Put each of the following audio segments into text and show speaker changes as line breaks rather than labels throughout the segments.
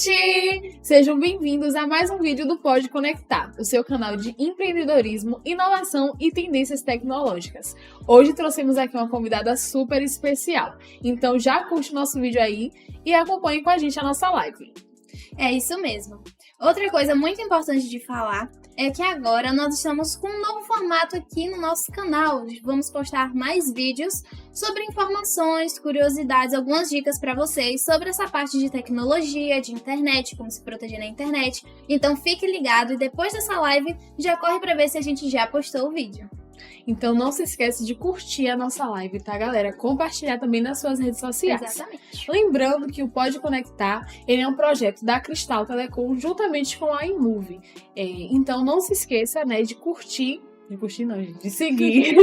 gente! Sejam bem-vindos a mais um vídeo do Pode Conectar, o seu canal de empreendedorismo, inovação e tendências tecnológicas. Hoje trouxemos aqui uma convidada super especial, então já curte o nosso vídeo aí e acompanhe com a gente a nossa live.
É isso mesmo. Outra coisa muito importante de falar é que agora nós estamos com um novo formato aqui no nosso canal. Vamos postar mais vídeos sobre informações, curiosidades, algumas dicas para vocês sobre essa parte de tecnologia, de internet, como se proteger na internet. Então fique ligado e depois dessa live já corre para ver se a gente já postou o vídeo.
Então não se esquece de curtir a nossa live, tá, galera? Compartilhar também nas suas redes sociais.
Exatamente.
Lembrando que o Pode Conectar, ele é um projeto da Cristal Telecom juntamente com a iMovie. Então não se esqueça, né, de curtir, de seguir.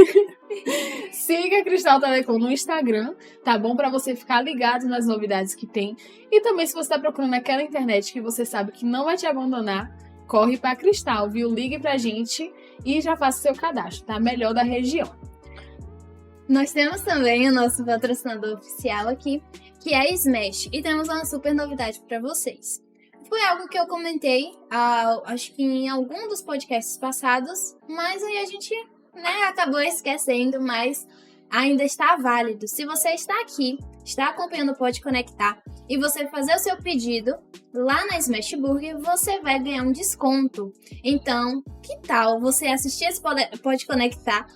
Siga a Cristal Telecom no Instagram, tá bom? Para você ficar ligado nas novidades que tem. E também se você está procurando aquela internet que você sabe que não vai te abandonar, corre para Cristal, viu? Ligue pra gente e já faça seu cadastro, tá? Melhor da região.
Nós temos também o nosso patrocinador oficial aqui, que é a Smash, e temos uma super novidade para vocês. Foi algo que eu comentei, acho que em algum dos podcasts passados, mas aí a gente, acabou esquecendo, mas ainda está válido. Se você está aqui, está acompanhando o Pode Conectar e você fazer o seu pedido lá na Smash Burger, você vai ganhar um desconto. Então, que tal você assistir esse Pode Conectar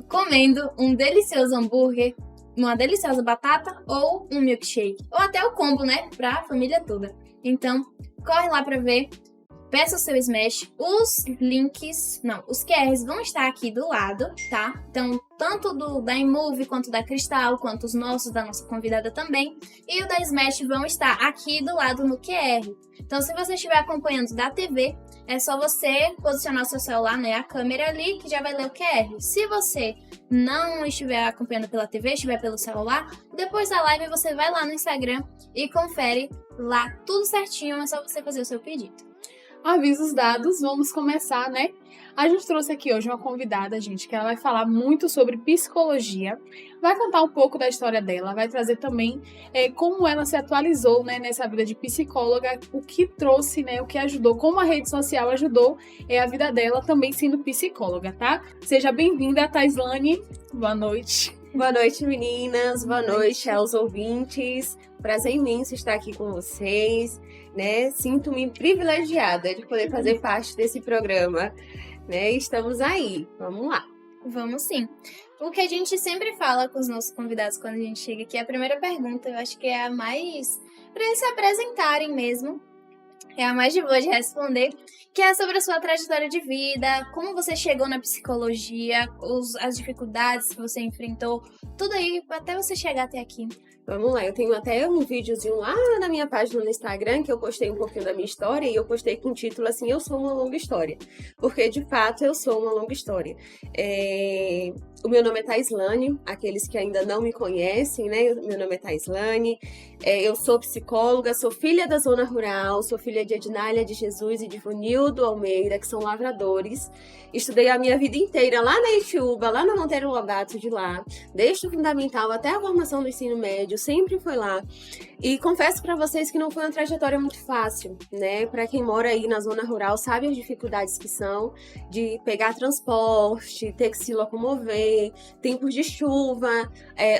comendo um delicioso hambúrguer, uma deliciosa batata ou um milkshake? Ou até o combo, para a família toda. Então, corre lá para ver. Peça o seu Smash, os QRs vão estar aqui do lado, tá? Então, tanto da iMovie, quanto da Cristal, quanto os nossos, da nossa convidada também. E o da Smash vão estar aqui do lado no QR. Então, se você estiver acompanhando da TV, é só você posicionar o seu celular, a câmera ali, que já vai ler o QR. Se você não estiver acompanhando pela TV, estiver pelo celular, depois da live você vai lá no Instagram e confere lá tudo certinho, é só você fazer o seu pedido.
Avisos dados, vamos começar, né? A gente trouxe aqui hoje uma convidada, gente, que ela vai falar muito sobre psicologia, vai contar um pouco da história dela, vai trazer também como ela se atualizou, nessa vida de psicóloga, o que trouxe, o que ajudou, como a rede social ajudou a vida dela também sendo psicóloga, tá? Seja bem-vinda, Taislane. Boa noite.
Boa noite, meninas. Boa noite aos ouvintes. Prazer imenso estar aqui com vocês, Sinto-me privilegiada de poder fazer parte desse programa, Estamos aí. Vamos lá.
Vamos sim. O que a gente sempre fala com os nossos convidados quando a gente chega aqui, a primeira pergunta, eu acho que é a mais para eles se apresentarem mesmo. É a mais de boa de responder, que é sobre a sua trajetória de vida, como você chegou na psicologia, as dificuldades que você enfrentou, tudo aí até você chegar até aqui.
Vamos lá, eu tenho até um videozinho lá na minha página no Instagram que eu postei um pouquinho da minha história e eu postei com o título assim, eu sou uma longa história, porque de fato eu sou uma longa história. O meu nome é Taislane, aqueles que ainda não me conhecem, Meu nome é Taislane, eu sou psicóloga, sou filha da zona rural, sou filha de Ednália de Jesus e de Vonildo Almeida, que são lavradores. Estudei a minha vida inteira lá na Itiúba, lá no Monteiro Lobato de lá, desde o fundamental até a formação do ensino médio, sempre foi lá. E confesso para vocês que não foi uma trajetória muito fácil, Para quem mora aí na zona rural, sabe as dificuldades que são de pegar transporte, ter que se locomover, tempos de chuva.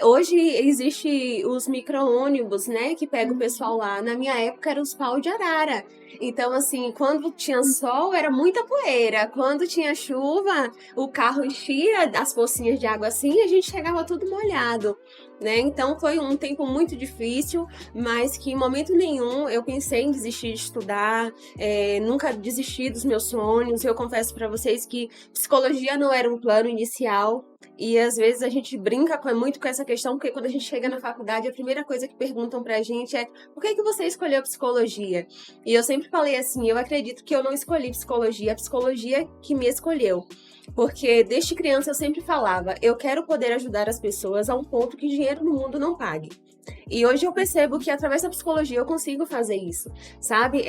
Hoje existe os micro-ônibus, que pega o pessoal lá. Na minha época era os pau de arara. Então, assim, quando tinha sol, era muita poeira. Quando tinha chuva, o carro enchia as pocinhas de água assim e a gente chegava tudo molhado, Então, foi um tempo muito difícil, mas que em momento nenhum eu pensei em desistir de estudar, nunca desisti dos meus sonhos. Eu confesso para vocês que psicologia não era um plano inicial. E às vezes a gente brinca muito com essa questão, porque quando a gente chega na faculdade, a primeira coisa que perguntam pra gente é: por que você escolheu psicologia? E eu sempre falei assim, eu acredito que eu não escolhi psicologia, a psicologia que me escolheu. Porque desde criança eu sempre falava, eu quero poder ajudar as pessoas a um ponto que dinheiro no mundo não pague. E hoje eu percebo que através da psicologia eu consigo fazer isso, sabe?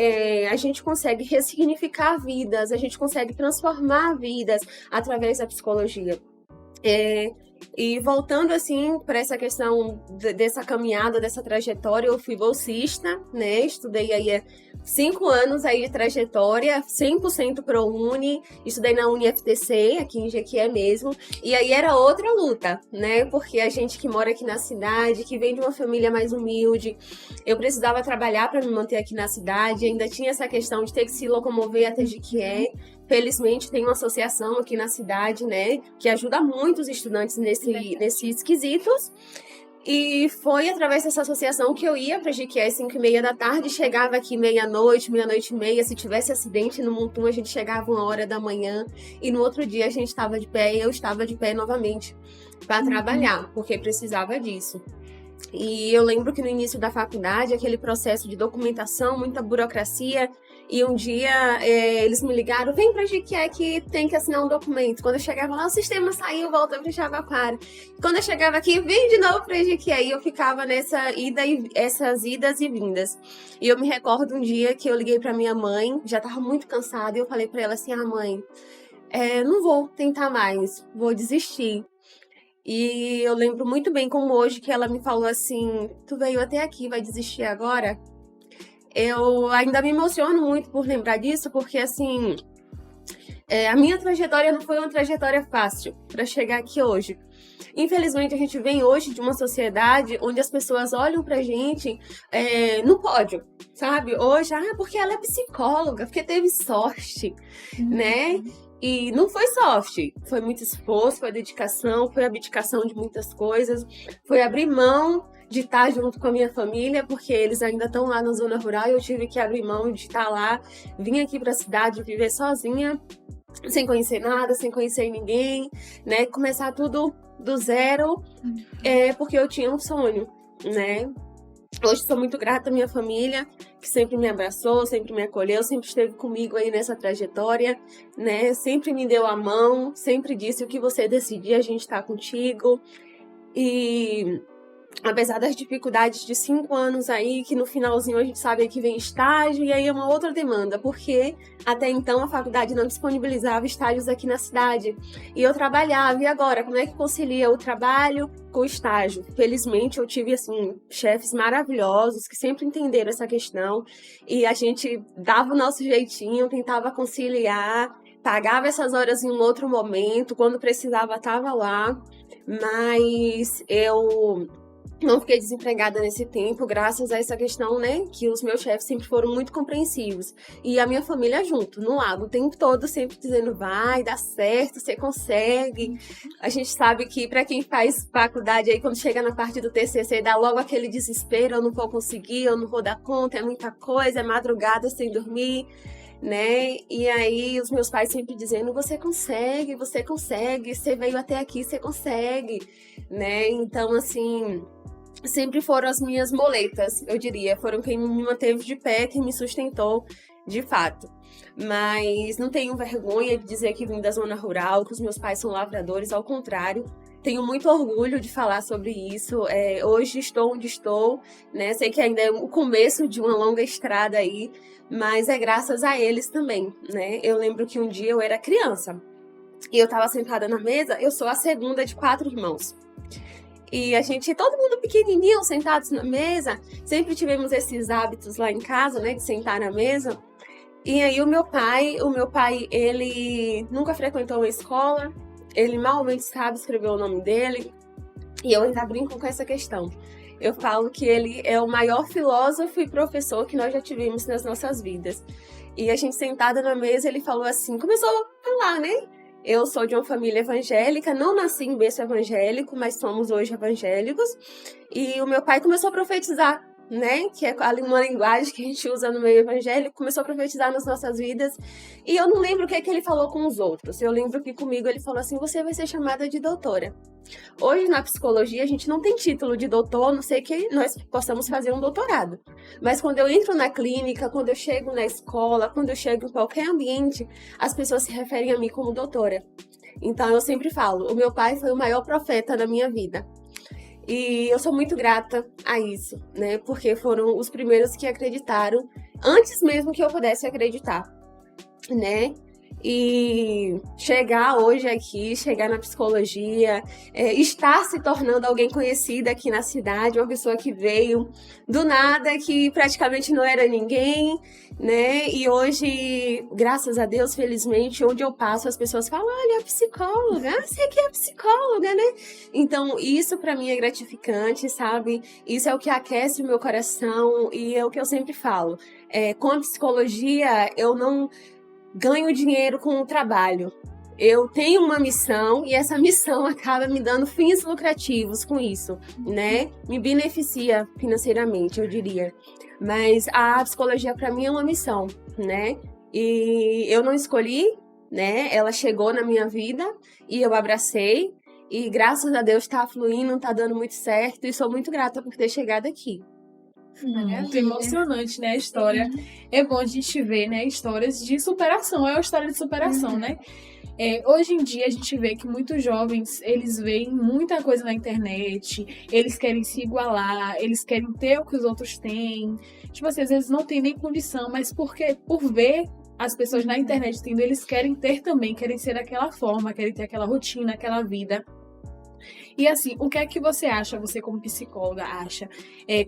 A gente consegue ressignificar vidas, a gente consegue transformar vidas através da psicologia. E voltando, assim, para essa questão dessa caminhada, dessa trajetória, eu fui bolsista, né? Estudei aí 5 anos aí de trajetória, 100% ProUni, estudei na UniFTC, aqui em Jequié mesmo, e aí era outra luta, né? Porque a gente que mora aqui na cidade, que vem de uma família mais humilde, eu precisava trabalhar para me manter aqui na cidade, ainda tinha essa questão de ter que se locomover até Jequié. Felizmente tem uma associação aqui na cidade, né, que ajuda muito os estudantes nesses quesitos. E foi através dessa associação que eu ia para Jequié às 5h30 da tarde, chegava aqui meia-noite, meia-noite e meia. Se tivesse acidente no Mutum, a gente chegava 1h da manhã. E no outro dia a gente estava de pé e eu estava de pé novamente para trabalhar, porque precisava disso. E eu lembro que no início da faculdade, aquele processo de documentação, muita burocracia, e um dia eles me ligaram, vem pra Jequié que tem que assinar um documento. Quando eu chegava lá, o sistema saiu, volta pra Javapara. Quando eu chegava aqui, vem de novo pra Jequié, e eu ficava essas idas e vindas. E eu me recordo um dia que eu liguei pra minha mãe, já tava muito cansada, e eu falei pra ela assim, mãe, não vou tentar mais, vou desistir. E eu lembro muito bem como hoje que ela me falou assim, tu veio até aqui, vai desistir agora? Eu ainda me emociono muito por lembrar disso, porque assim, a minha trajetória não foi uma trajetória fácil para chegar aqui hoje. Infelizmente, a gente vem hoje de uma sociedade onde as pessoas olham pra gente no pódio, sabe? Hoje, porque ela é psicóloga, porque teve sorte, né? E não foi sorte, foi muito esforço, foi dedicação, foi abdicação de muitas coisas, foi abrir mão de estar junto com a minha família, porque eles ainda estão lá na zona rural e eu tive que abrir mão de estar lá, vim aqui para a cidade viver sozinha, sem conhecer nada, sem conhecer ninguém, né? Começar tudo do zero, porque eu tinha um sonho, né? Hoje sou muito grata à minha família, que sempre me abraçou, sempre me acolheu, sempre esteve comigo aí nessa trajetória, né? Sempre me deu a mão, sempre disse o que você decidir, a gente tá contigo. E apesar das dificuldades de 5 anos aí, que no finalzinho a gente sabe que vem estágio, e aí é uma outra demanda, porque até então a faculdade não disponibilizava estágios aqui na cidade. E eu trabalhava, e agora? Como é que concilia o trabalho com o estágio? Felizmente eu tive, assim, chefes maravilhosos que sempre entenderam essa questão, e a gente dava o nosso jeitinho, tentava conciliar, pagava essas horas em um outro momento, quando precisava estava lá, mas eu não fiquei desempregada nesse tempo, graças a essa questão, né, que os meus chefes sempre foram muito compreensivos. E a minha família junto, no lado, o tempo todo sempre dizendo, vai, dá certo, você consegue. A gente sabe que para quem faz faculdade aí, quando chega na parte do TCC, dá logo aquele desespero, eu não vou conseguir, eu não vou dar conta, é muita coisa, é madrugada sem dormir, né? E aí os meus pais sempre dizendo, você consegue, você veio até aqui, você consegue, né? Então, assim, sempre foram as minhas moletas, eu diria, foram quem me manteve de pé, quem me sustentou de fato. Mas não tenho vergonha de dizer que vim da zona rural, que os meus pais são lavradores, ao contrário. Tenho muito orgulho de falar sobre isso. Hoje estou onde estou, né? Sei que ainda é o começo de uma longa estrada aí, mas é graças a eles também, né? Eu lembro que um dia eu era criança e eu estava sentada na mesa, eu sou a segunda de 4 irmãos. E todo mundo pequenininho, sentados na mesa, sempre tivemos esses hábitos lá em casa, né? De sentar na mesa. E aí o meu pai, ele nunca frequentou uma escola, ele malmente sabe escrever o nome dele, e eu ainda brinco com essa questão. Eu falo que ele é o maior filósofo e professor que nós já tivemos nas nossas vidas. E a gente sentada na mesa, ele falou assim, começou a falar, né? Eu sou de uma família evangélica, não nasci em berço evangélico, mas somos hoje evangélicos. E o meu pai começou a profetizar, né? Que é uma linguagem que a gente usa no meio evangélico, começou a profetizar nas nossas vidas. E eu não lembro o que é que ele falou com os outros. Eu lembro que comigo ele falou assim, você vai ser chamada de doutora. Hoje, na psicologia, a gente não tem título de doutor, a não sei que nós possamos fazer um doutorado. Mas quando eu entro na clínica, quando eu chego na escola, quando eu chego em qualquer ambiente, as pessoas se referem a mim como doutora. Então, eu sempre falo, o meu pai foi o maior profeta da minha vida. E eu sou muito grata a isso, né? Porque foram os primeiros que acreditaram, antes mesmo que eu pudesse acreditar, né? e chegar hoje aqui, chegar na psicologia, estar se tornando alguém conhecida aqui na cidade, uma pessoa que veio do nada, que praticamente não era ninguém, né? E hoje, graças a Deus, felizmente, onde eu passo, as pessoas falam, olha, a psicóloga, você que é psicóloga, né? Então, isso pra mim é gratificante, sabe? Isso é o que aquece o meu coração e é o que eu sempre falo. Com a psicologia, eu não ganho dinheiro com o trabalho. Eu tenho uma missão e essa missão acaba me dando fins lucrativos com isso, né? Me beneficia financeiramente, eu diria. Mas a psicologia para mim é uma missão, né? E eu não escolhi, né? Ela chegou na minha vida e eu abracei. E graças a Deus tá fluindo, tá dando muito certo. E sou muito grata por ter chegado aqui.
Muito emocionante, né, a história. É bom a gente ver, né, histórias de superação. É uma história de superação, né? Hoje em dia a gente vê que muitos jovens, eles veem muita coisa na internet, eles querem se igualar, eles querem ter o que os outros têm. Tipo assim, às vezes não tem nem condição, mas por ver as pessoas na internet tendo, eles querem ter também, querem ser daquela forma, querem ter aquela rotina, aquela vida. E assim, o que é que você acha, você como psicóloga acha,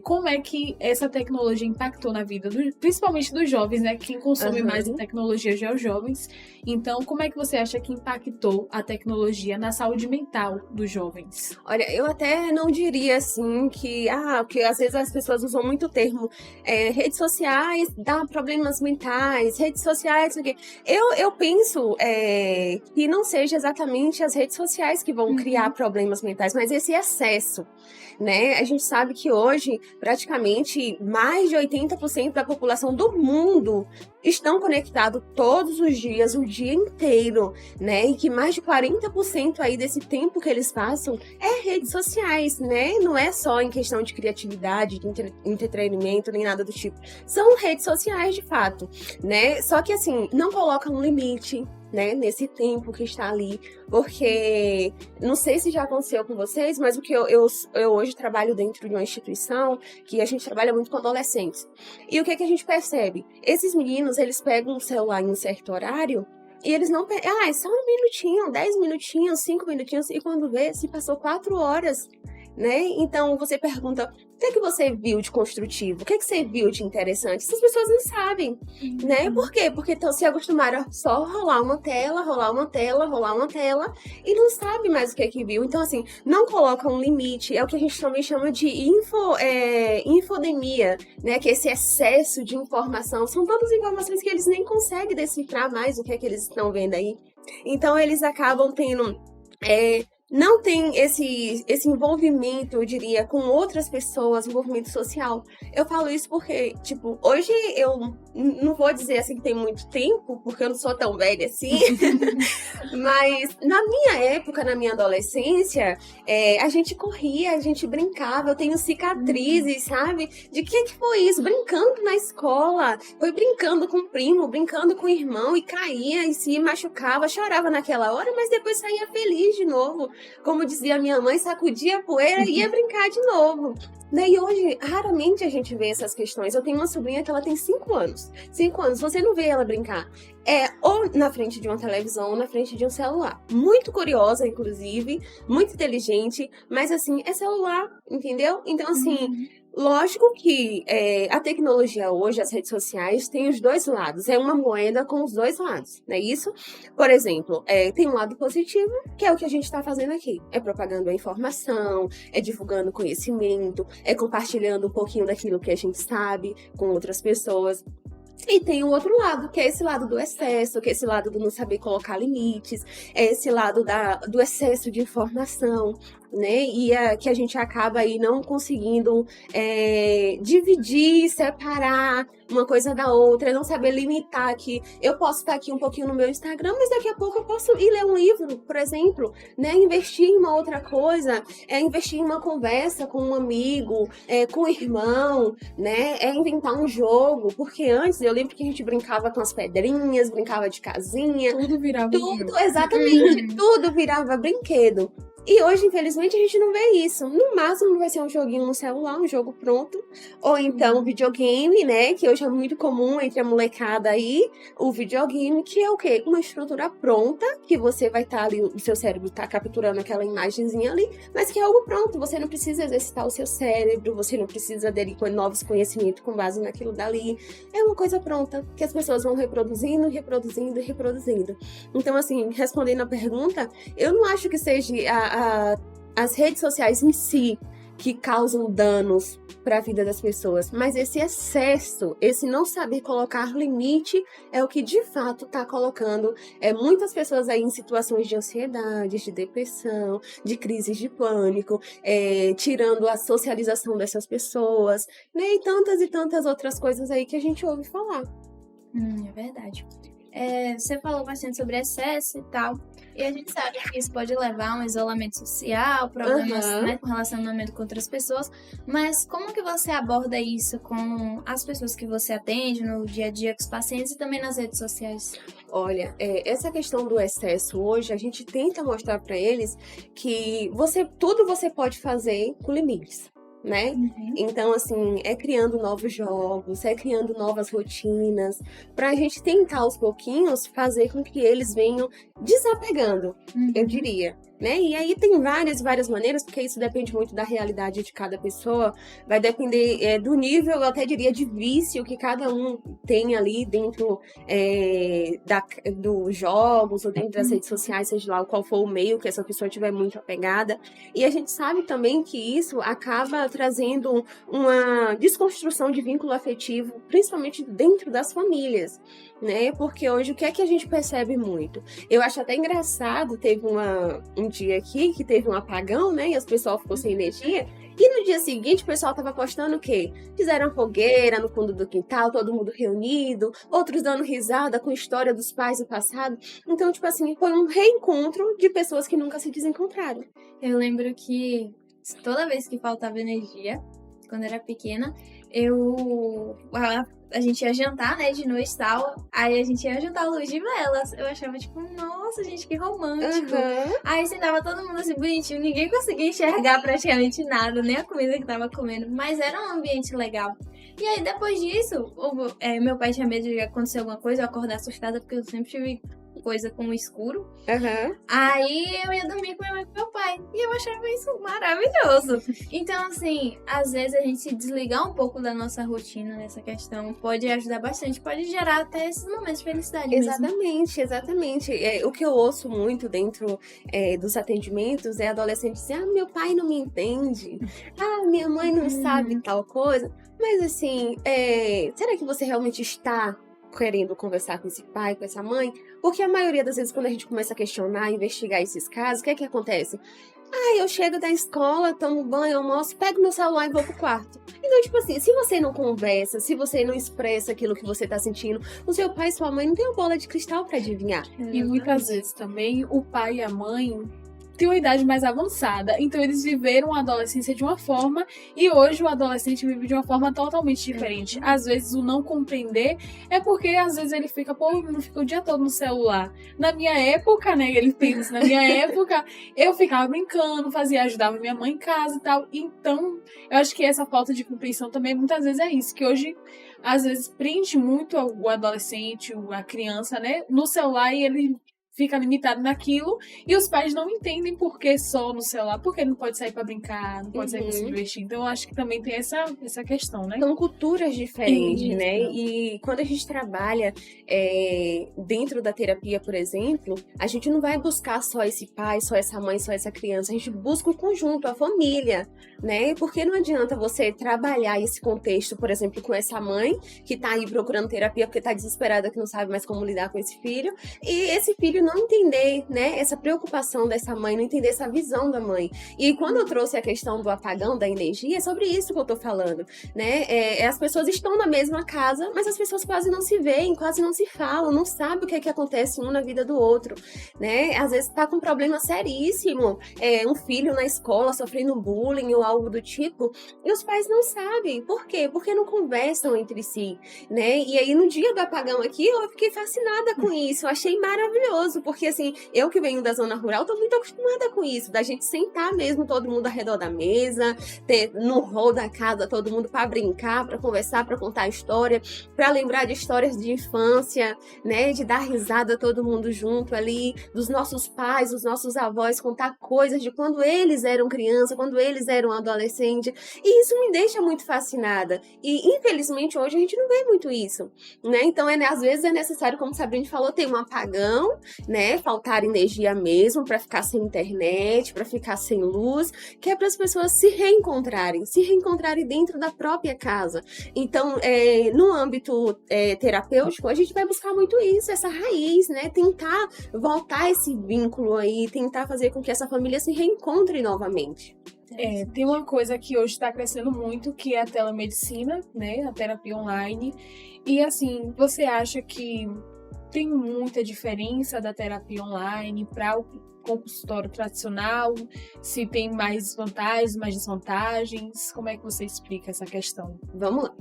como é que essa tecnologia impactou na vida, principalmente dos jovens, né? Quem consome mais em tecnologia já é os jovens. Então, como é que você acha que impactou a tecnologia na saúde mental dos jovens?
Olha, eu até não diria assim porque às vezes as pessoas usam muito o termo redes sociais dá problemas mentais, redes sociais, o quê. Eu penso que não seja exatamente as redes sociais que vão criar problemas mentais, mas esse excesso, né? A gente sabe que hoje, praticamente, mais de 80% da população do mundo estão conectados todos os dias, o dia inteiro, né? E que mais de 40% aí desse tempo que eles passam é redes sociais, né? Não é só em questão de criatividade, de entretenimento, nem nada do tipo. São redes sociais, de fato, né? Só que, assim, não coloca um limite, né, nesse tempo que está ali, porque não sei se já aconteceu com vocês, mas o que eu hoje trabalho dentro de uma instituição que a gente trabalha muito com adolescentes. E o que a gente percebe? Esses meninos, eles pegam o celular em um certo horário e eles não pegam, é só um minutinho, 10 minutinhos, 5 minutinhos, e quando vê, se passou 4 horas, né? Então você pergunta, o que você viu de construtivo? O que você viu de interessante? Essas pessoas não sabem, né? Por quê? Porque se acostumaram a só rolar uma tela, e não sabe mais o que viu. Então, assim, não coloca um limite. É o que a gente também chama de infodemia, né? Que é esse excesso de informação. São todas informações que eles nem conseguem decifrar mais o que é que eles estão vendo aí. Então, eles acabam tendo... não tem esse envolvimento, eu diria, com outras pessoas, envolvimento social. Eu falo isso porque, tipo, hoje eu não vou dizer assim que tem muito tempo, porque eu não sou tão velha assim, mas na minha época, na minha adolescência, a gente corria, a gente brincava, eu tenho cicatrizes, sabe? De que foi isso? Brincando na escola, foi brincando com o primo, brincando com o irmão, e caía e se machucava, chorava naquela hora, mas depois saía feliz de novo. Como dizia minha mãe, sacudia a poeira e ia brincar de novo. E hoje, raramente a gente vê essas questões. Eu tenho uma sobrinha que ela tem 5 anos. 5 anos, você não vê ela brincar. Ou na frente de uma televisão ou na frente de um celular. Muito curiosa, inclusive, muito inteligente, mas assim, é celular, entendeu? Então, assim... Lógico que a tecnologia hoje, as redes sociais, tem os dois lados. É uma moeda com os dois lados, não é isso? Por exemplo, tem um lado positivo, que é o que a gente está fazendo aqui. É propagando a informação, é divulgando conhecimento, é compartilhando um pouquinho daquilo que a gente sabe com outras pessoas. E tem o outro lado, que é esse lado do excesso, que é esse lado do não saber colocar limites, é esse lado do excesso de informação, né? E que a gente acaba aí não conseguindo dividir, separar uma coisa da outra, não saber limitar aqui. Eu posso estar aqui um pouquinho no meu Instagram, mas daqui a pouco eu posso ir ler um livro, por exemplo, né? Investir em uma outra coisa, investir em uma conversa com um amigo, com um irmão, né? Inventar um jogo, porque antes eu lembro que a gente brincava com as pedrinhas, brincava de casinha.
Tudo virava
tudo, exatamente, tudo virava brinquedo. E hoje, infelizmente, a gente não vê isso. No máximo vai ser um joguinho no celular, um jogo pronto. Ou então um videogame, né? Que hoje é muito comum entre a molecada aí. O videogame, que é o quê? Uma estrutura pronta, que você vai estar ali, o seu cérebro tá capturando aquela imagenzinha ali, mas que é algo pronto. Você não precisa exercitar o seu cérebro, você não precisa aderir com novos conhecimentos com base naquilo dali. É uma coisa pronta, que as pessoas vão reproduzindo, reproduzindo e reproduzindo. Então, assim, respondendo a pergunta, eu não acho que seja as redes sociais em si que causam danos para a vida das pessoas, mas esse excesso, esse não saber colocar limite é o que de fato está colocando muitas pessoas aí em situações de ansiedade, de depressão, de crises de pânico, tirando a socialização dessas pessoas, né? E tantas outras coisas aí que a gente ouve falar.
É verdade. Você falou bastante sobre excesso e tal, e a gente sabe que isso pode levar a um isolamento social, problemas, né, com relacionamento com outras pessoas, mas como que você aborda isso com as pessoas que você atende no dia a dia com os pacientes e também nas redes sociais?
Olha, essa questão do excesso hoje, a gente tenta mostrar para eles que tudo você pode fazer com limites. Né? Então, assim, criando novos jogos, criando novas rotinas, pra gente tentar aos pouquinhos fazer com que eles venham desapegando, eu diria, né? E aí tem várias maneiras, porque isso depende muito da realidade de cada pessoa, vai depender do nível, eu até diria, de vício que cada um tem ali dentro dos jogos ou dentro das redes sociais, seja lá qual for o meio que essa pessoa tiver muito apegada. E a gente sabe também que isso acaba trazendo uma desconstrução de vínculo afetivo, principalmente dentro das famílias, né? Porque hoje o que é que a gente percebe muito? Eu acho até engraçado, teve um dia aqui que teve um apagão, né? E as pessoas ficou sem energia. E no dia seguinte, o pessoal tava postando o quê? Fizeram fogueira no fundo do quintal, todo mundo reunido, outros dando risada com a história dos pais do passado. Então, tipo assim, foi um reencontro de pessoas que nunca se desencontraram.
Eu lembro que toda vez que faltava energia, quando era pequena, a gente ia jantar, né, de noite e tal, aí a gente ia jantar à luz de velas. Eu achava, tipo, nossa, gente, que romântico. Aí sentava todo mundo assim, bonitinho, ninguém conseguia enxergar praticamente nada, nem a comida que tava comendo, mas era um ambiente legal. E aí, depois disso, meu pai tinha medo de acontecer alguma coisa, eu acordar assustada, porque eu sempre tive coisa com o escuro. Aí eu ia dormir com minha mãe e com meu pai. E eu achava isso maravilhoso. Então, assim, às vezes a gente se desligar um pouco da nossa rotina nessa questão pode ajudar bastante, pode gerar até esses momentos de felicidade
Exatamente. O que eu ouço muito dentro dos atendimentos é adolescentes dizer, meu pai não me entende, minha mãe não sabe tal coisa. Mas assim, será que você realmente está querendo conversar com esse pai, com essa mãe? Porque a maioria das vezes, quando a gente começa a questionar, investigar esses casos, o que é que acontece? Eu chego da escola, tomo banho, almoço, pego meu celular e vou pro quarto. Então, tipo assim, se você não conversa, se você não expressa aquilo que você tá sentindo, o seu pai e sua mãe não tem uma bola de cristal pra adivinhar.
E muitas vezes também o pai e a mãe têm uma idade mais avançada, então eles viveram a adolescência de uma forma e hoje o adolescente vive de uma forma totalmente diferente. Às vezes o não compreender é porque às vezes ele fica, não fica o dia todo no celular. Na minha época, né, ele pensa, na minha época eu ficava brincando, ajudava minha mãe em casa e tal. Então, eu acho que essa falta de compreensão também muitas vezes é isso, que hoje às vezes prende muito o adolescente, a criança, né, no celular e ele fica limitado naquilo, e os pais não entendem por que só no celular, porque ele não pode sair pra brincar, não pode sair pra se divertir. Então, eu acho que também tem essa questão, né?
São culturas diferentes, né? E quando a gente trabalha dentro da terapia, por exemplo, a gente não vai buscar só esse pai, só essa mãe, só essa criança, a gente busca o conjunto, a família, né? Porque não adianta você trabalhar esse contexto, por exemplo, com essa mãe que tá aí procurando terapia porque tá desesperada, que não sabe mais como lidar com esse filho, e esse filho não entender, né, essa preocupação dessa mãe, não entender essa visão da mãe. E quando eu trouxe a questão do apagão da energia, é sobre isso que eu tô falando, né? As pessoas estão na mesma casa, mas as pessoas quase não se veem, quase não se falam, não sabem o que é que acontece um na vida do outro, né? Às vezes tá com um problema seríssimo, um filho na escola sofrendo bullying ou algo do tipo, e os pais não sabem. Por quê? Porque não conversam entre si, né? E aí no dia do apagão aqui, eu fiquei fascinada com isso, eu achei maravilhoso. gostoso, porque assim, eu que venho da zona rural, tô muito acostumada com isso, da gente sentar mesmo, todo mundo ao redor da mesa, ter no hall da casa todo mundo para brincar, para conversar, para contar história, para lembrar de histórias de infância, né, de dar risada todo mundo junto ali, dos nossos pais, dos nossos avós, contar coisas de quando eles eram criança, quando eles eram adolescente, e isso me deixa muito fascinada, e infelizmente hoje a gente não vê muito isso, né, então às vezes é necessário, como Sabrina falou, ter um apagão, né, faltar energia mesmo, para ficar sem internet, para ficar sem luz, que é para as pessoas se reencontrarem dentro da própria casa. Então, no âmbito terapêutico, a gente vai buscar muito isso, essa raiz, né? Tentar voltar esse vínculo aí, tentar fazer com que essa família se reencontre novamente.
Tem uma coisa que hoje está crescendo muito, que é a telemedicina, né? A terapia online. E assim, você acha que tem muita diferença da terapia online para o consultório tradicional? Se tem mais vantagens, mais desvantagens? Como é que você explica essa questão?
Vamos lá.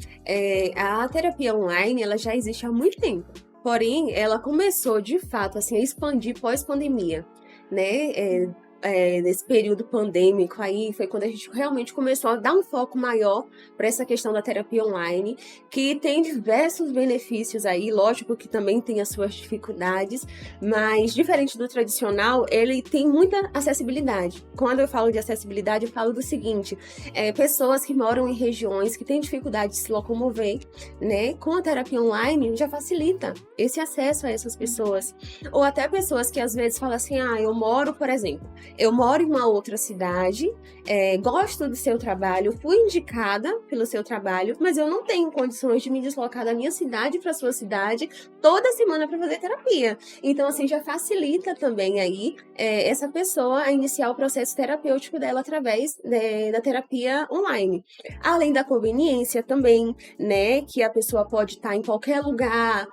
A terapia online, ela já existe há muito tempo. Porém, ela começou, de fato, assim, a expandir pós-pandemia, né? Nesse período pandêmico aí, foi quando a gente realmente começou a dar um foco maior para essa questão da terapia online, que tem diversos benefícios aí, lógico que também tem as suas dificuldades, mas diferente do tradicional, ele tem muita acessibilidade. Quando eu falo de acessibilidade, eu falo do seguinte, pessoas que moram em regiões que têm dificuldade de se locomover, né, com a terapia online já facilita esse acesso a essas pessoas, ou até pessoas que às vezes falam assim, eu moro, por exemplo, eu moro em uma outra cidade, gosto do seu trabalho, fui indicada pelo seu trabalho, mas eu não tenho condições de me deslocar da minha cidade para a sua cidade toda semana para fazer terapia. Então, assim, já facilita também aí essa pessoa a iniciar o processo terapêutico dela através da terapia online. Além da conveniência também, né, que a pessoa pode estar em qualquer lugar.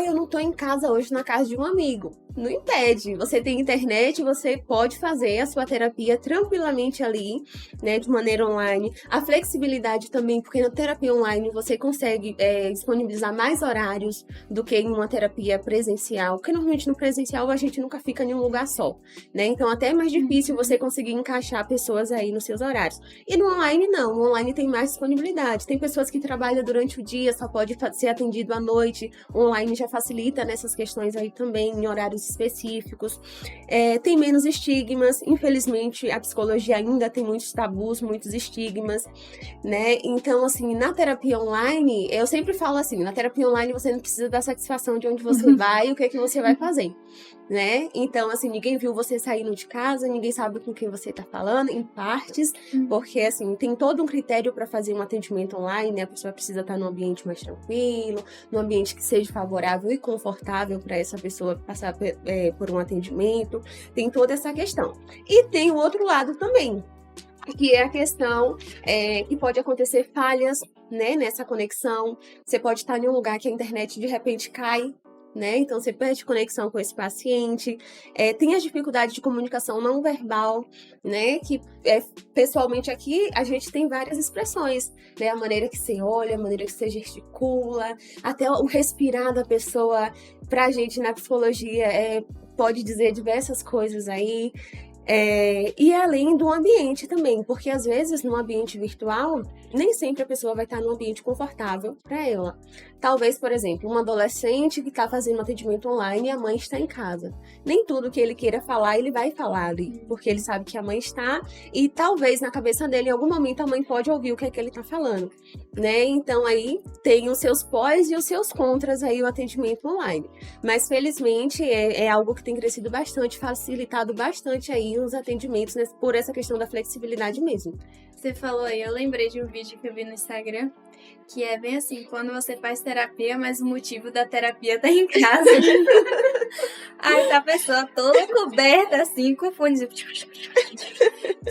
Eu não estou em casa hoje, na casa de um amigo. Não impede. Você tem internet, você pode fazer a sua terapia tranquilamente ali, né, de maneira online. A flexibilidade também, porque na terapia online você consegue disponibilizar mais horários do que em uma terapia presencial, porque normalmente no presencial a gente nunca fica em um lugar só, né? Então até é mais difícil você conseguir encaixar pessoas aí nos seus horários. E no online não, no online tem mais disponibilidade. Tem pessoas que trabalham durante o dia, só pode ser atendido à noite. O online já facilita nessas questões aí também, em horários específicos, tem menos estigmas, infelizmente a psicologia ainda tem muitos tabus, muitos estigmas, né, então assim, na terapia online, eu sempre falo assim, na terapia online você não precisa dar satisfação de onde você vai e o que é que você vai fazer, né, então assim, ninguém viu você saindo de casa, ninguém sabe com quem você tá falando, em partes, porque assim, tem todo um critério para fazer um atendimento online, né, a pessoa precisa estar num ambiente mais tranquilo, num ambiente que seja favorável e confortável para essa pessoa passar por um atendimento, tem toda essa questão. E tem o outro lado também, que é a questão que pode acontecer falhas, né, nessa conexão, você pode estar em um lugar que a internet de repente cai, né? Então você perde conexão com esse paciente, tem as dificuldades de comunicação não verbal, né? Que pessoalmente aqui a gente tem várias expressões, né? A maneira que você olha, a maneira que você gesticula, até o respirar da pessoa, pra gente na psicologia pode dizer diversas coisas aí. E além do ambiente também, porque às vezes no ambiente virtual, nem sempre a pessoa vai estar num ambiente confortável para ela. Talvez, por exemplo, um adolescente que está fazendo um atendimento online e a mãe está em casa. Nem tudo que ele queira falar, ele vai falar ali, porque ele sabe que a mãe está e talvez na cabeça dele, em algum momento, a mãe pode ouvir o que é que ele está falando, né? Então aí tem os seus pós e os seus contras aí o atendimento online. Mas felizmente é algo que tem crescido bastante, facilitado bastante aí os atendimentos, né, por essa questão da flexibilidade mesmo.
Você falou aí, eu lembrei de um vídeo que eu vi no Instagram, que é bem assim, quando você faz terapia, mas o motivo da terapia tá em casa. Aí tá a pessoa toda coberta, assim, com fone,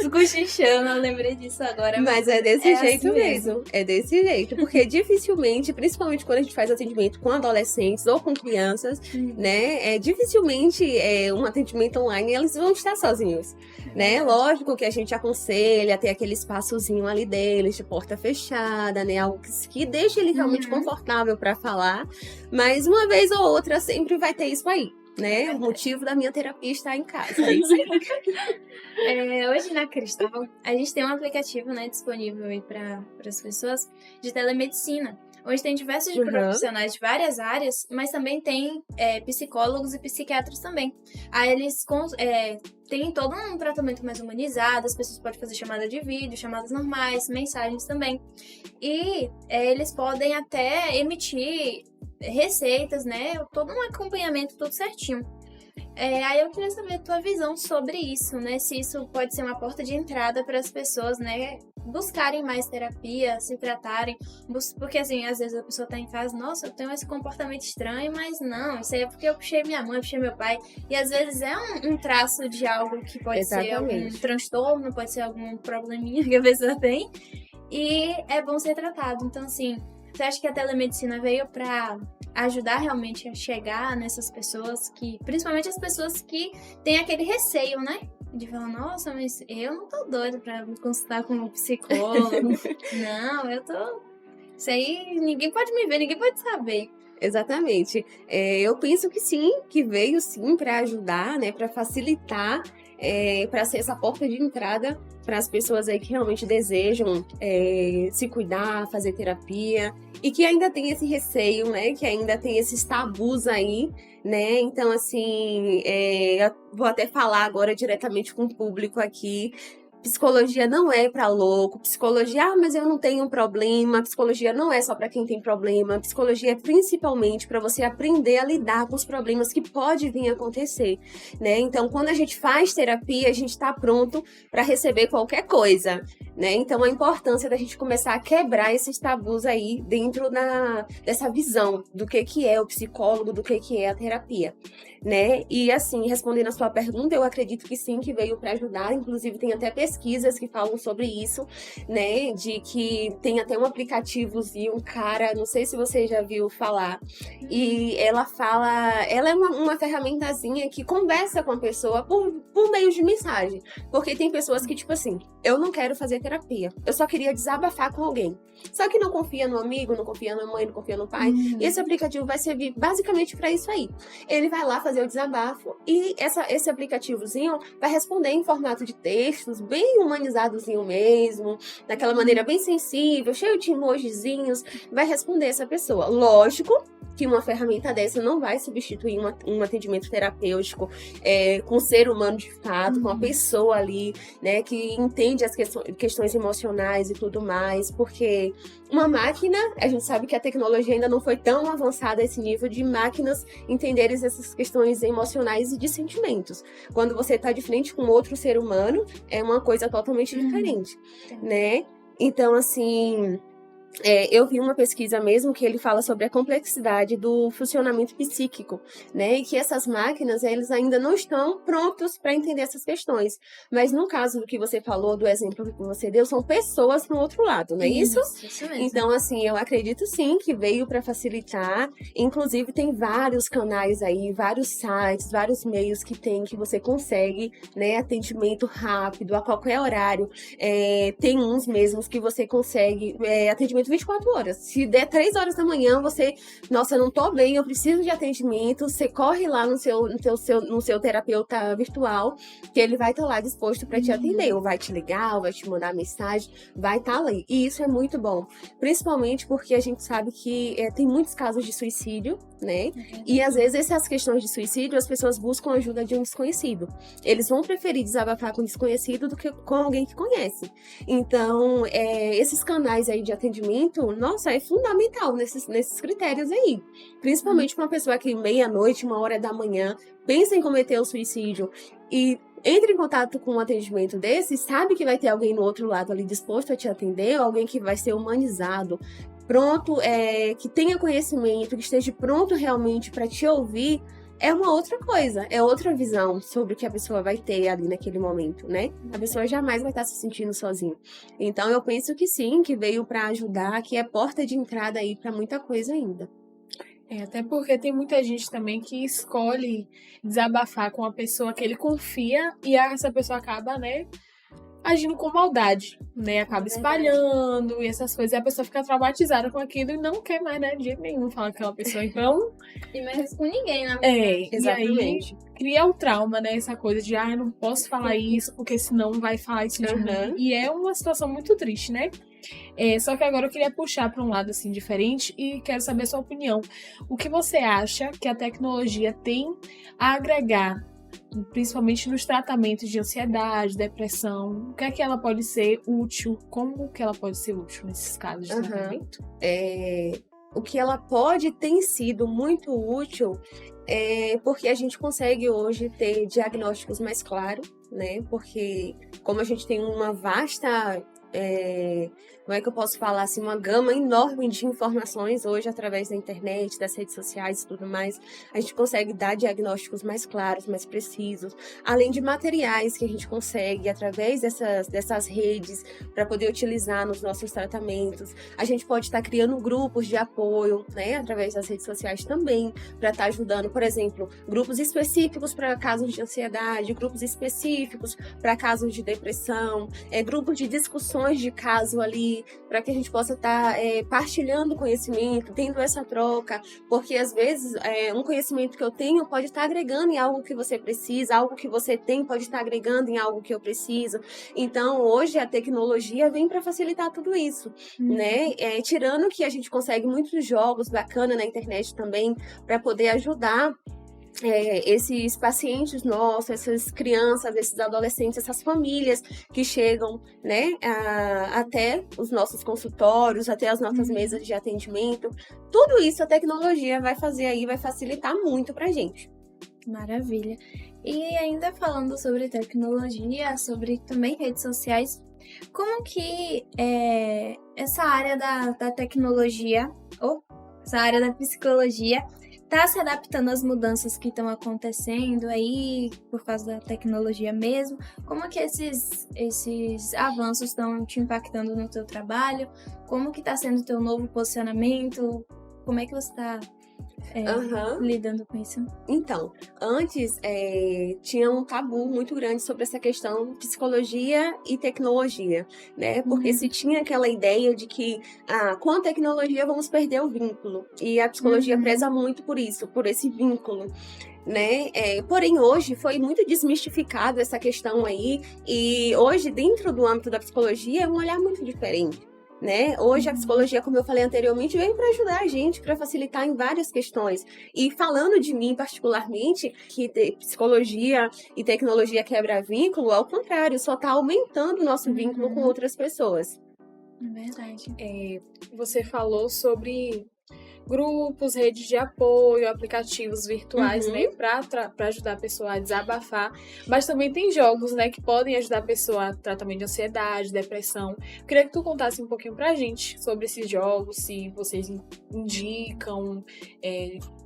cochichando, eu lembrei disso agora.
Mas é desse jeito
assim
mesmo, é desse jeito, porque dificilmente, principalmente quando a gente faz atendimento com adolescentes ou com crianças, né, dificilmente um atendimento online, eles vão estar sozinhos, né, lógico que a gente aconselha a ter aquele espaçozinho ali deles, de porta fechada, né, algo que deixa ele realmente confortável para falar, mas uma vez ou outra sempre vai ter isso aí. né? O motivo da minha terapia estar em casa. É isso aí.
Hoje na Cristal, a gente tem um aplicativo, né, disponível aí para as pessoas de telemedicina, onde tem diversos profissionais de várias áreas, mas também tem psicólogos e psiquiatras também. Aí eles têm todo um tratamento mais humanizado, as pessoas podem fazer chamada de vídeo, chamadas normais, mensagens também. E eles podem até emitir receitas, né, todo um acompanhamento, tudo certinho. Aí eu queria saber a tua visão sobre isso, né? Se isso pode ser uma porta de entrada para as pessoas, né? Buscarem mais terapia, se tratarem. Porque, assim, às vezes a pessoa tá em casa, nossa, eu tenho esse comportamento estranho, mas não, isso aí é porque eu puxei minha mãe, puxei meu pai. E às vezes é um traço de algo que pode ser algum transtorno, pode ser algum probleminha que a pessoa tem. E é bom ser tratado. Então, assim, você acha que a telemedicina veio para ajudar realmente a chegar nessas pessoas principalmente as pessoas que têm aquele receio, né? De falar, nossa, mas eu não tô doida pra me consultar com um psicólogo. Não, isso aí ninguém pode me ver, ninguém pode saber.
Exatamente. Eu penso que sim, que veio sim para ajudar, né? Para facilitar, para ser essa porta de entrada para as pessoas aí que realmente desejam se cuidar, fazer terapia e que ainda tem esse receio, né? Que ainda tem esses tabus aí, né? Então, assim, eu vou até falar agora diretamente com o público aqui. Psicologia não é para louco, psicologia, mas eu não tenho problema, psicologia não é só para quem tem problema, psicologia é principalmente para você aprender a lidar com os problemas que pode vir a acontecer, né? Então, quando a gente faz terapia, a gente está pronto para receber qualquer coisa, né? Então, a importância da gente começar a quebrar esses tabus aí dentro dessa visão do que é o psicólogo, do que é a terapia, né? E assim, respondendo a sua pergunta, eu acredito que sim, que veio para ajudar, inclusive tem até pesquisas que falam sobre isso, né, de que tem até um aplicativozinho, cara, não sei se você já viu falar, e ela é uma ferramentazinha que conversa com a pessoa por meio de mensagem, porque tem pessoas que, tipo assim, eu não quero fazer terapia, eu só queria desabafar com alguém, só que não confia no amigo, não confia na mãe, não confia no pai, e esse aplicativo vai servir basicamente para isso aí. Ele vai lá fazer o desabafo e esse aplicativozinho vai responder em formato de textos, bem humanizadozinho mesmo, daquela maneira bem sensível, cheio de emojizinhos, vai responder essa pessoa. Lógico que uma ferramenta dessa não vai substituir um atendimento terapêutico com um ser humano de fato, com uma pessoa ali, né, que entende as questões emocionais e tudo mais, porque uma máquina, a gente sabe que a tecnologia ainda não foi tão avançada a esse nível de máquinas entenderem essas questões emocionais e de sentimentos. Quando você está de frente com outro ser humano, é uma coisa totalmente diferente, né? Então, assim, eu vi uma pesquisa mesmo que ele fala sobre a complexidade do funcionamento psíquico, né? E que essas máquinas, eles ainda não estão prontos para entender essas questões. Mas no caso do que você falou, do exemplo que você deu, são pessoas no outro lado, não é isso?
Isso mesmo.
Então, assim, eu acredito sim que veio para facilitar. Inclusive, tem vários canais aí, vários sites, vários meios que você consegue, né, atendimento rápido, a qualquer horário. Tem uns mesmos que você consegue atendimento 24 horas. Se der 3 horas da manhã, você, nossa, eu não tô bem, eu preciso de atendimento, você corre lá no seu terapeuta virtual, que ele vai estar lá disposto para te atender, ou vai te ligar, ou vai te mandar mensagem, vai estar ali. E isso é muito bom, principalmente porque a gente sabe que tem muitos casos de suicídio, né? E às vezes essas questões de suicídio, as pessoas buscam a ajuda de um desconhecido. Eles vão preferir desabafar com um desconhecido do que com alguém que conhece. Então, esses canais aí de atendimento, nossa, é fundamental nesses critérios aí. Principalmente para uma pessoa que meia-noite, 1h da manhã, pensa em cometer o suicídio e entra em contato com um atendimento desse, sabe que vai ter alguém no outro lado ali disposto a te atender, alguém que vai ser humanizado, pronto, que tenha conhecimento, que esteja pronto realmente para te ouvir, é uma outra coisa, é outra visão sobre o que a pessoa vai ter ali naquele momento, né? A pessoa jamais vai estar se sentindo sozinha. Então, eu penso que sim, que veio para ajudar, que é porta de entrada aí para muita coisa ainda.
Até porque tem muita gente também que escolhe desabafar com a pessoa que ele confia e essa pessoa acaba, né, agindo com maldade, né? Acaba
Verdade.
espalhando e essas coisas. E a pessoa fica traumatizada com aquilo e não quer mais, né, de jeito nenhum falar com aquela pessoa. Então,
E mais com ninguém, na
é,
verdade.
e aí
Exatamente.
cria o trauma, né? Essa coisa de, eu não posso falar isso, porque senão vai falar isso de mim.
Aham.
E é uma situação muito triste, né? Só que agora eu queria puxar para um lado assim diferente e quero saber a sua opinião. O que você acha que a tecnologia tem a agregar, principalmente nos tratamentos de ansiedade, depressão? O que é que ela pode ser útil? Como que ela pode ser útil nesses casos de
Aham.
tratamento?
O que ela pode ter sido muito útil é porque a gente consegue hoje ter diagnósticos mais claros, né? Porque como a gente tem uma vasta, como é que eu posso falar assim, uma gama enorme de informações hoje através da internet, das redes sociais e tudo mais, a gente consegue dar diagnósticos mais claros, mais precisos, além de materiais que a gente consegue através dessas redes para poder utilizar nos nossos tratamentos. A gente pode estar criando grupos de apoio, né, através das redes sociais também, para estar ajudando, por exemplo, grupos específicos para casos de ansiedade, grupos específicos para casos de depressão, grupos de discussões de caso ali, para que a gente possa estar partilhando conhecimento, tendo essa troca, porque às vezes um conhecimento que eu tenho pode estar agregando em algo que você precisa, algo que você tem pode estar agregando em algo que eu preciso. Então, hoje a tecnologia vem para facilitar tudo isso, né? Tirando que a gente consegue muitos jogos bacanas na internet também para poder ajudar esses pacientes nossos, essas crianças, esses adolescentes, essas famílias que chegam, né, até os nossos consultórios, até as nossas mesas de atendimento. Tudo isso a tecnologia vai fazer aí, vai facilitar muito pra gente.
Maravilha. E ainda falando sobre tecnologia, sobre também redes sociais, como que essa área da tecnologia, ou essa área da psicologia, está se adaptando às mudanças que estão acontecendo aí, por causa da tecnologia mesmo? Como que esses avanços estão te impactando no teu trabalho? Como que está sendo o teu novo posicionamento? Como é que você está lidando com isso?
Então, antes tinha um tabu muito grande sobre essa questão de psicologia e tecnologia, né? Porque se tinha aquela ideia de que com a tecnologia vamos perder o vínculo. E a psicologia preza muito por isso, por esse vínculo, né? Porém, hoje foi muito desmistificado essa questão aí, e hoje, dentro do âmbito da psicologia, é um olhar muito diferente. Né? Hoje a psicologia, como eu falei anteriormente, veio para ajudar a gente, para facilitar em várias questões. E falando de mim particularmente, que psicologia e tecnologia quebra vínculo, ao contrário, só está aumentando o nosso vínculo com outras pessoas.
É verdade.
Você falou sobre grupos, redes de apoio, aplicativos virtuais, né, para ajudar a pessoa a desabafar, mas também tem jogos, né, que podem ajudar a pessoa a tratamento de ansiedade, depressão. Eu queria que tu contasse um pouquinho pra gente sobre esses jogos, se vocês indicam,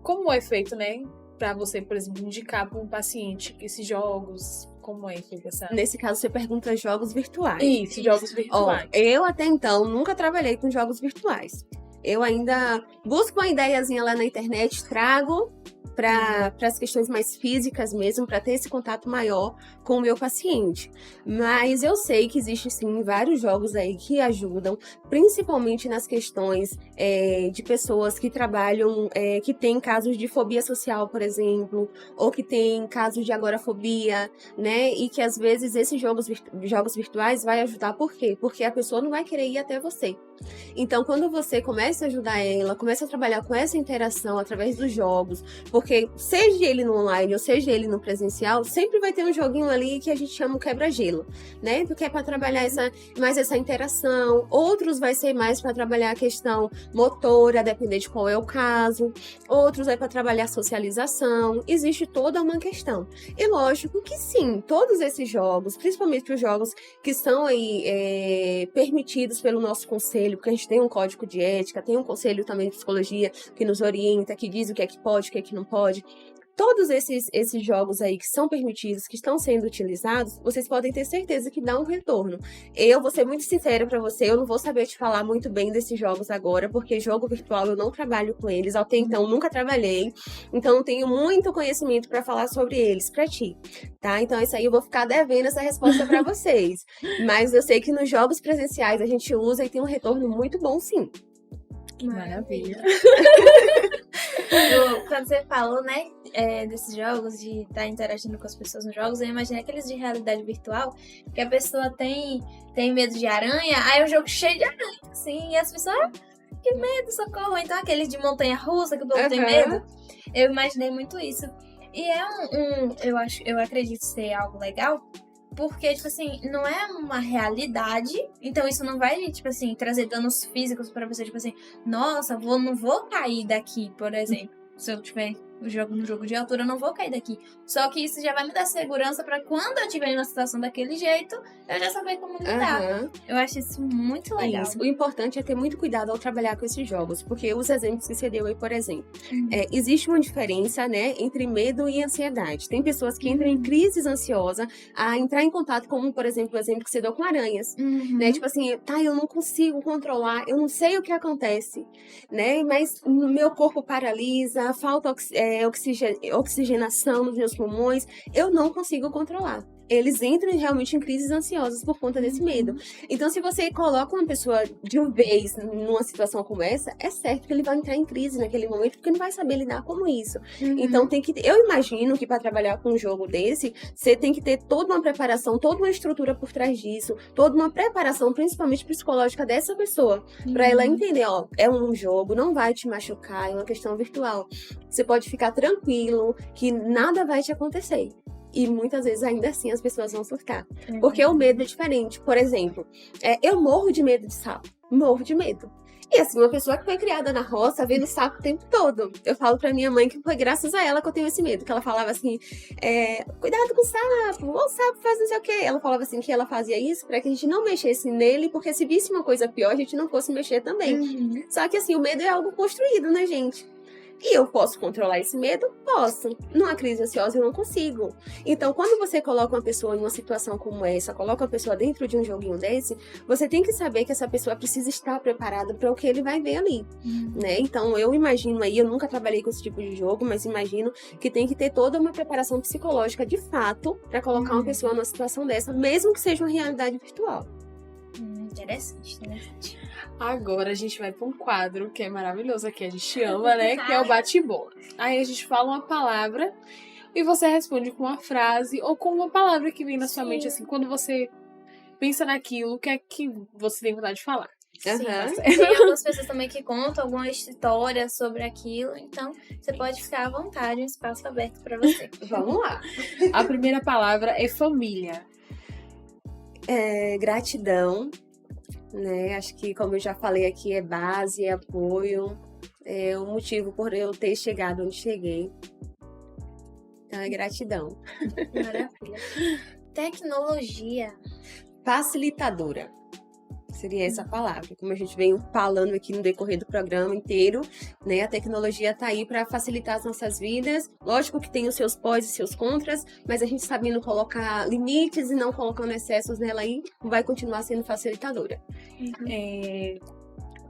como é feito, né, para você, por exemplo, indicar para um paciente esses jogos. Como é feita essa...
Nesse caso, você pergunta jogos virtuais.
Isso, jogos virtuais.
Eu até então nunca trabalhei com jogos virtuais. Eu ainda busco uma ideiazinha lá na internet, trago para as questões mais físicas mesmo, para ter esse contato maior com o meu paciente. Mas eu sei que existe sim vários jogos aí que ajudam, principalmente nas questões de pessoas que trabalham, que têm casos de fobia social, por exemplo, ou que têm casos de agorafobia, né? E que às vezes esses jogos virtuais vai ajudar. Por quê? Porque a pessoa não vai querer ir até você. Então, quando você começa a ajudar ela, começa a trabalhar com essa interação através dos jogos, porque seja ele no online ou seja ele no presencial, sempre vai ter um joguinho ali que a gente chama o quebra-gelo, né? Porque é para trabalhar mais essa interação. Outros vai ser mais para trabalhar a questão motora, depender de qual é o caso. Outros é para trabalhar socialização. Existe toda uma questão. E lógico que sim, todos esses jogos, principalmente os jogos que são aí permitidos pelo nosso conselho, porque a gente tem um código de ética, tem um conselho também de psicologia que nos orienta, que diz o que é que pode, o que é que não pode. todos esses jogos aí que são permitidos, que estão sendo utilizados, vocês podem ter certeza que dá um retorno. Eu vou ser muito sincera pra você, eu não vou saber te falar muito bem desses jogos agora, porque jogo virtual eu não trabalho com eles, até então nunca trabalhei, então não tenho muito conhecimento pra falar sobre eles pra ti, tá? Então isso aí eu vou ficar devendo essa resposta pra vocês. Mas eu sei que nos jogos presenciais a gente usa e tem um retorno muito bom, sim.
Maravilha.
Quando você falou, né, desses jogos, de estar interagindo com as pessoas nos jogos, eu imaginei aqueles de realidade virtual, que a pessoa tem medo de aranha, aí o jogo cheio de aranha, assim, e as pessoas, que medo, socorro. Então aqueles de montanha-russa, que o povo tem medo, eu imaginei muito isso. E eu acredito ser algo legal, porque, tipo assim, não é uma realidade, então isso não vai, tipo assim, trazer danos físicos pra você, tipo assim, nossa, não vou cair daqui, por exemplo. Se eu tiver no jogo de altura, eu não vou cair daqui. Só que isso já vai me dar segurança pra quando eu estiver em uma situação daquele jeito, eu já saber como lidar. Eu acho isso muito legal.
Isso. O importante é ter muito cuidado ao trabalhar com esses jogos, porque os exemplos que você deu aí, por exemplo, existe uma diferença, né, entre medo e ansiedade. Tem pessoas que entram em crises ansiosas a entrar em contato com, por exemplo, o exemplo que você deu com aranhas, né, tipo assim, tá, eu não consigo controlar, eu não sei o que acontece, né, mas o meu corpo paralisa, falta oxigenação nos meus pulmões, eu não consigo controlar. Eles entram realmente em crises ansiosas por conta desse medo. Então, se você coloca uma pessoa de uma vez numa situação como essa, é certo que ele vai entrar em crise naquele momento, porque não vai saber lidar com isso. Então, eu imagino que para trabalhar com um jogo desse, você tem que ter toda uma preparação, toda uma estrutura por trás disso, toda uma preparação, principalmente psicológica dessa pessoa, para ela entender, ó, é um jogo, não vai te machucar, é uma questão virtual. Você pode ficar tranquilo, que nada vai te acontecer. E muitas vezes, ainda assim, as pessoas vão surtar. Porque o medo é diferente. Por exemplo, eu morro de medo de sapo. Morro de medo. E assim, uma pessoa que foi criada na roça, vendo sapo o tempo todo. Eu falo pra minha mãe que foi graças a ela que eu tenho esse medo. Que ela falava assim, cuidado com o sapo, o sapo faz não sei o quê. Ela falava assim que ela fazia isso pra que a gente não mexesse nele, porque se visse uma coisa pior, a gente não fosse mexer também. Só que assim, o medo é algo construído, né, gente? E eu posso controlar esse medo? Posso. Numa crise ansiosa eu não consigo. Então, quando você coloca uma pessoa em uma situação como essa, coloca uma pessoa dentro de um joguinho desse, você tem que saber que essa pessoa precisa estar preparada para o que ele vai ver ali, né? Então, eu imagino aí, eu nunca trabalhei com esse tipo de jogo, mas imagino que tem que ter toda uma preparação psicológica de fato para colocar uma pessoa numa situação dessa, mesmo que seja uma realidade virtual.
Interessante.
Agora a gente vai para um quadro que é maravilhoso aqui, a gente ama, né? Que é o bate-bola. Aí a gente fala uma palavra e você responde com uma frase ou com uma palavra que vem na sua mente, assim, quando você pensa naquilo, o que é que você tem vontade de falar.
Tem algumas pessoas também que contam alguma história sobre aquilo, então você pode ficar à vontade, um espaço aberto para você.
Vamos lá.
A primeira palavra é família.
Gratidão. Né? Acho que, como eu já falei aqui, é base, é apoio, é o motivo por eu ter chegado onde cheguei. Então, é gratidão.
Maravilha. Tecnologia.
Facilitadora. Seria essa palavra. Como a gente vem falando aqui no decorrer do programa inteiro, né? A tecnologia está aí para facilitar as nossas vidas. Lógico que tem os seus pós e seus contras, mas a gente sabendo colocar limites e não colocando excessos nela aí, vai continuar sendo facilitadora.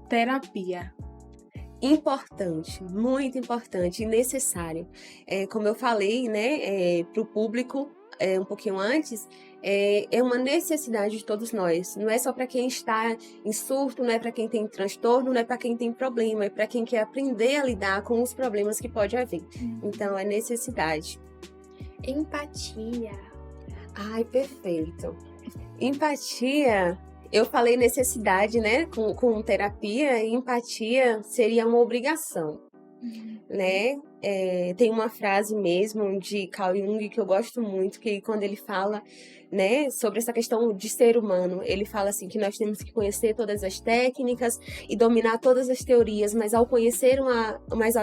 Terapia.
Importante, muito importante e necessário. Como eu falei, né, para o público um pouquinho antes, é uma necessidade de todos nós. Não é só para quem está em surto, não é para quem tem transtorno, não é para quem tem problema, é para quem quer aprender a lidar com os problemas que pode haver. Então, é necessidade.
Empatia.
Ai, perfeito. Empatia, eu falei necessidade, né, com terapia, e empatia seria uma obrigação, né? Tem uma frase mesmo de Carl Jung que eu gosto muito, que quando ele fala né, sobre essa questão de ser humano. Ele fala assim que nós temos que conhecer todas as técnicas e dominar todas as teorias, mas ao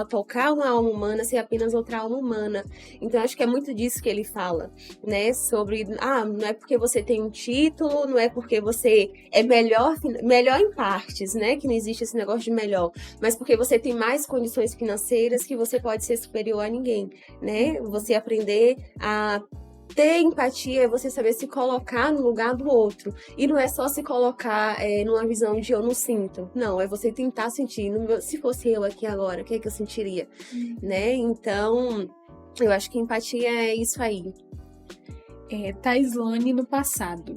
tocar uma alma humana, ser apenas outra alma humana. Então acho que é muito disso que ele fala, né, sobre não é porque você tem um título, não é porque você é melhor em partes, né, que não existe esse negócio de melhor, mas porque você tem mais condições financeiras que você pode ser superior a ninguém, né? Você aprender a ter empatia é você saber se colocar no lugar do outro. E não é só se colocar numa visão de eu não sinto. Não, é você tentar sentir. Se fosse eu aqui agora, o que é que eu sentiria? Né? Então, eu acho que empatia é isso aí.
Taislane no passado.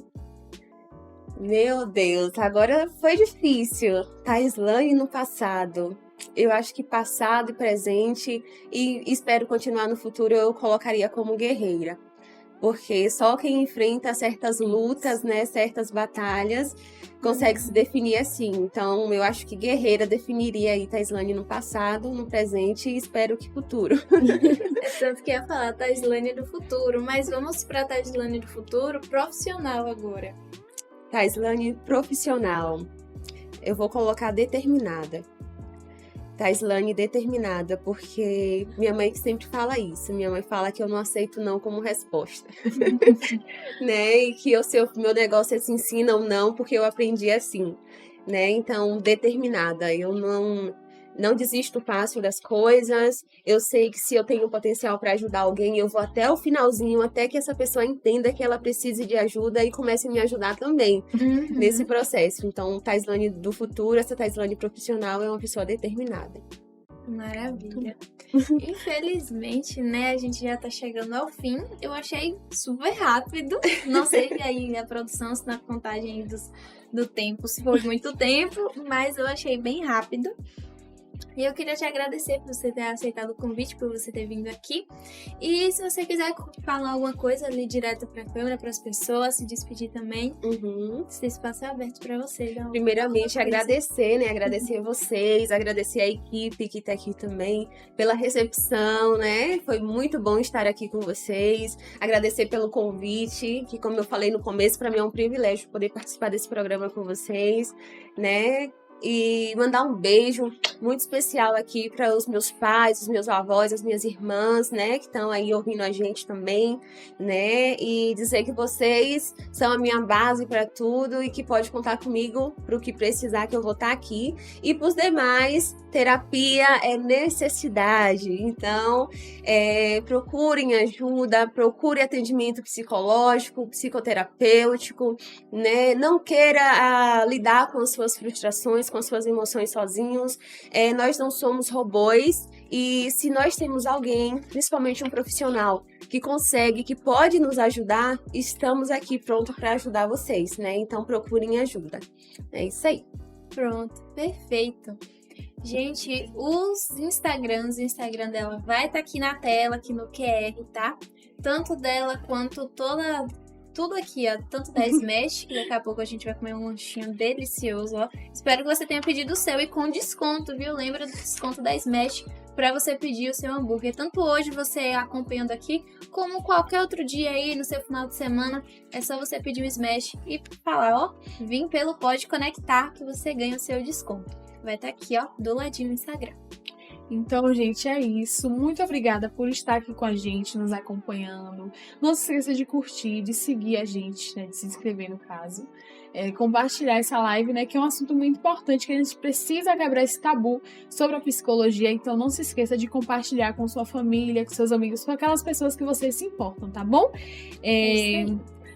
Meu Deus, agora foi difícil. Taislane no passado. Eu acho que passado e presente, e espero continuar no futuro, eu colocaria como guerreira. Porque só quem enfrenta certas lutas, né, certas batalhas, consegue se definir assim. Então, eu acho que guerreira definiria aí Taislane no passado, no presente e espero que futuro.
É tanto que ia falar Taislane do futuro, mas vamos para Taislane do futuro profissional agora.
Taislane profissional. Eu vou colocar determinada. Taislane determinada, porque minha mãe que sempre fala isso. Minha mãe fala que eu não aceito não como resposta. Né? E que meu negócio é se ensina ou não, porque eu aprendi assim. Né? Então, determinada. Eu não desisto fácil das coisas. Eu sei que se eu tenho potencial para ajudar alguém, eu vou até o finalzinho, até que essa pessoa entenda que ela precise de ajuda e comece a me ajudar também nesse processo. Então, Taislane do futuro, essa Taislane profissional é uma pessoa determinada.
Maravilha. Infelizmente, né, a gente já tá chegando ao fim. Eu achei super rápido. Não sei aí a produção, se na contagem do tempo, se foi muito tempo, mas eu achei bem rápido. E eu queria te agradecer por você ter aceitado o convite, por você ter vindo aqui. E se você quiser falar alguma coisa ali direto pra câmera, pras pessoas, se despedir também, esse espaço é aberto pra você.
Primeiramente, agradecer, né? Agradecer a vocês, agradecer a equipe que tá aqui também pela recepção, né? Foi muito bom estar aqui com vocês. Agradecer pelo convite, que como eu falei no começo, pra mim é um privilégio poder participar desse programa com vocês, né? E mandar um beijo muito especial aqui para os meus pais, os meus avós, as minhas irmãs, né, que estão aí ouvindo a gente também, né, e dizer que vocês são a minha base para tudo e que pode contar comigo para o que precisar, que eu vou estar aqui. E para os demais, terapia é necessidade, então procurem ajuda, procure atendimento psicológico, psicoterapêutico, né, não queira lidar com as suas frustrações, com as suas emoções sozinhos. Nós não somos robôs e se nós temos alguém, principalmente um profissional, que consegue, que pode nos ajudar, estamos aqui prontos para ajudar vocês, né? Então procurem ajuda. É isso aí.
Pronto, perfeito. Gente, o Instagram dela vai estar aqui na tela, aqui no QR, tá? Tanto dela quanto tudo aqui, ó, tanto da Smash, que daqui a pouco a gente vai comer um lanchinho delicioso, ó. Espero que você tenha pedido o seu e com desconto, viu? Lembra do desconto da Smash para você pedir o seu hambúrguer. Tanto hoje você acompanhando aqui, como qualquer outro dia aí no seu final de semana, é só você pedir o Smash e falar, ó, vim pelo Pode Conectar que você ganha o seu desconto. Vai estar aqui, ó, do ladinho no Instagram.
Então, gente, é isso. Muito obrigada por estar aqui com a gente, nos acompanhando. Não se esqueça de curtir, de seguir a gente, né, de se inscrever no caso. Compartilhar essa live, né, que é um assunto muito importante, que a gente precisa quebrar esse tabu sobre a psicologia. Então, não se esqueça de compartilhar com sua família, com seus amigos, com aquelas pessoas que vocês se importam, tá bom?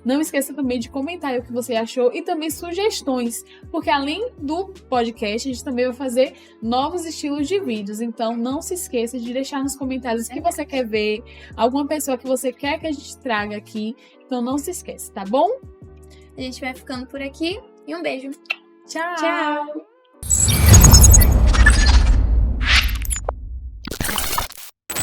Não esqueça também de comentar o que você achou e também sugestões, porque além do podcast, a gente também vai fazer novos estilos de vídeos. Então, não se esqueça de deixar nos comentários o que você quer ver, alguma pessoa que você quer que a gente traga aqui. Então, não se esqueça, tá bom?
A gente vai ficando por aqui e um beijo.
Tchau!
Tchau!